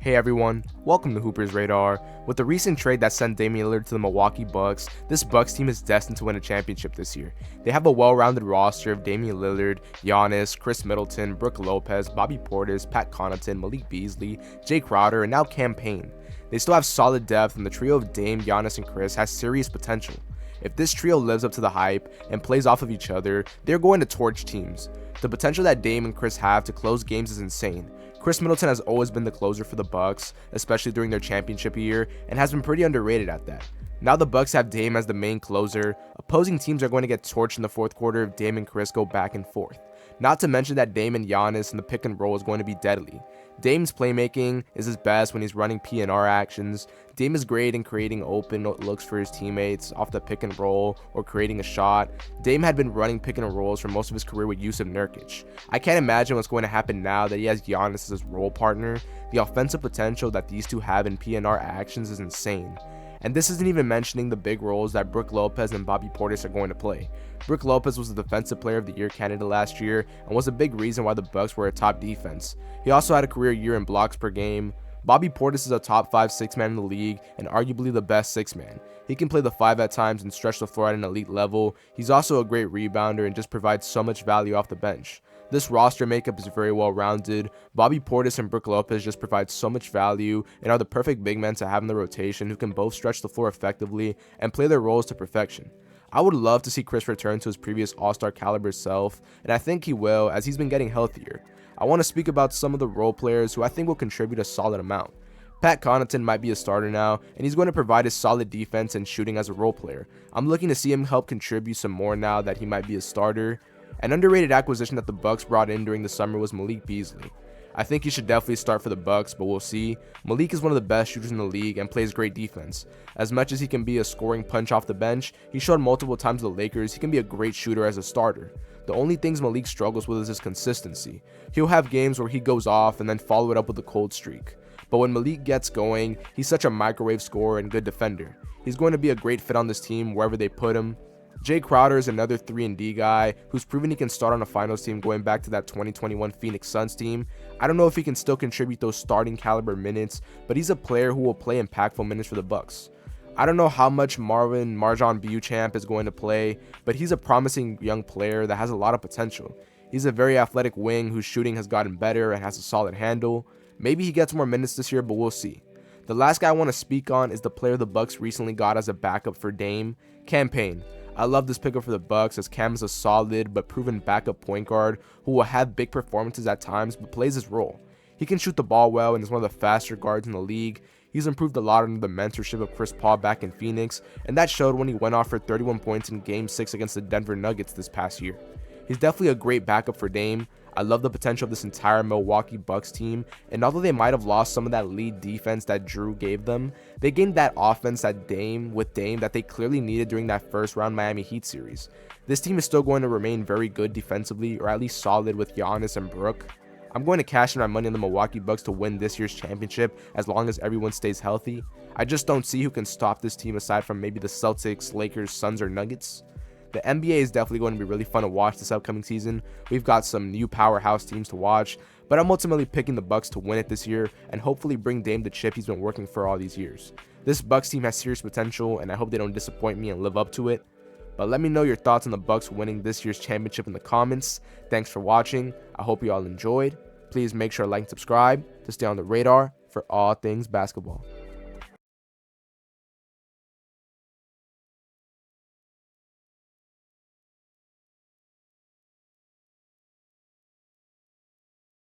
Hey everyone, welcome to Hooper's Radar. With the recent trade that sent Damian Lillard to the Milwaukee Bucks, this Bucks team is destined to win a championship this year. They have a well-rounded roster of Damian Lillard, Giannis, Chris Middleton, Brook Lopez, Bobby Portis, Pat Connaughton, Malik Beasley, Jay Crowder, and now Cam Payne. They still have solid depth, and the trio of Dame, Giannis, and Chris has serious potential. If this trio lives up to the hype and plays off of each other, they're going to torch teams. The potential that Dame and Chris have to close games is insane. Chris Middleton has always been the closer for the Bucks, especially during their championship year, and has been pretty underrated at that. Now the Bucks have Dame as the main closer. Opposing teams are going to get torched in the fourth quarter if Dame and Chris go back and forth. Not to mention that Dame and Giannis in the pick and roll is going to be deadly. Dame's playmaking is his best when he's running P&R actions. Dame is great in creating open looks for his teammates off the pick and roll or creating a shot. Dame had been running pick and rolls for most of his career with Jusuf Nurkic. I can't imagine what's going to happen now that he has Giannis as his role partner. The offensive potential that these two have in P&R actions is insane. And this isn't even mentioning the big roles that Brook Lopez and Bobby Portis are going to play. Brook Lopez was the Defensive Player of the Year candidate last year and was a big reason why the Bucks were a top defense. He also had a career year in blocks per game. Bobby Portis is a top 5 6-man in the league and arguably the best 6-man. He can play the 5 at times and stretch the floor at an elite level. He's also a great rebounder and just provides so much value off the bench. This roster makeup is very well rounded. Bobby Portis and Brook Lopez just provide so much value and are the perfect big men to have in the rotation who can both stretch the floor effectively and play their roles to perfection. I would love to see Chris return to his previous all-star caliber self, and I think he will as he's been getting healthier. I want to speak about some of the role players who I think will contribute a solid amount. Pat Connaughton might be a starter now, and he's going to provide his solid defense and shooting as a role player. I'm looking to see him help contribute some more now that he might be a starter. An underrated acquisition that the Bucks brought in during the summer was Malik Beasley. I think he should definitely start for the Bucks, but we'll see. Malik is one of the best shooters in the league and plays great defense. As much as he can be a scoring punch off the bench, he showed multiple times to the Lakers he can be a great shooter as a starter. The only things Malik struggles with is his consistency. He'll have games where he goes off and then follow it up with a cold streak. But when Malik gets going, he's such a microwave scorer and good defender. He's going to be a great fit on this team wherever they put him. Jay Crowder is another 3-and-D guy who's proven he can start on a finals team going back to that 2021 Phoenix Suns team. I don't know if he can still contribute those starting caliber minutes, but he's a player who will play impactful minutes for the Bucks. I don't know how much Marjon Beauchamp is going to play, but he's a promising young player that has a lot of potential. He's a very athletic wing whose shooting has gotten better and has a solid handle. Maybe he gets more minutes this year, but we'll see. The last guy I want to speak on is the player the Bucks recently got as a backup for Dame, Cam Payne. I love this pickup for the Bucks as Cam is a solid but proven backup point guard who will have big performances at times but plays his role. He can shoot the ball well and is one of the faster guards in the league. He's improved a lot under the mentorship of Chris Paul back in Phoenix, and that showed when he went off for 31 points in Game 6 against the Denver Nuggets this past year. He's definitely a great backup for Dame. I love the potential of this entire Milwaukee Bucks team, and although they might have lost some of that lead defense that Drew gave them, they gained that offense that Dame that they clearly needed during that first round Miami Heat series. This team is still going to remain very good defensively, or at least solid with Giannis and Brook. I'm going to cash in my money on the Milwaukee Bucks to win this year's championship as long as everyone stays healthy. I just don't see who can stop this team aside from maybe the Celtics, Lakers, Suns, or Nuggets. The NBA is definitely going to be really fun to watch this upcoming season. We've got some new powerhouse teams to watch, but I'm ultimately picking the Bucks to win it this year and hopefully bring Dame the chip he's been working for all these years. This Bucks team has serious potential, and I hope they don't disappoint me and live up to it. But let me know your thoughts on the Bucks winning this year's championship in the comments. Thanks for watching. I hope you all enjoyed. Please make sure to like and subscribe to stay on the radar for all things basketball.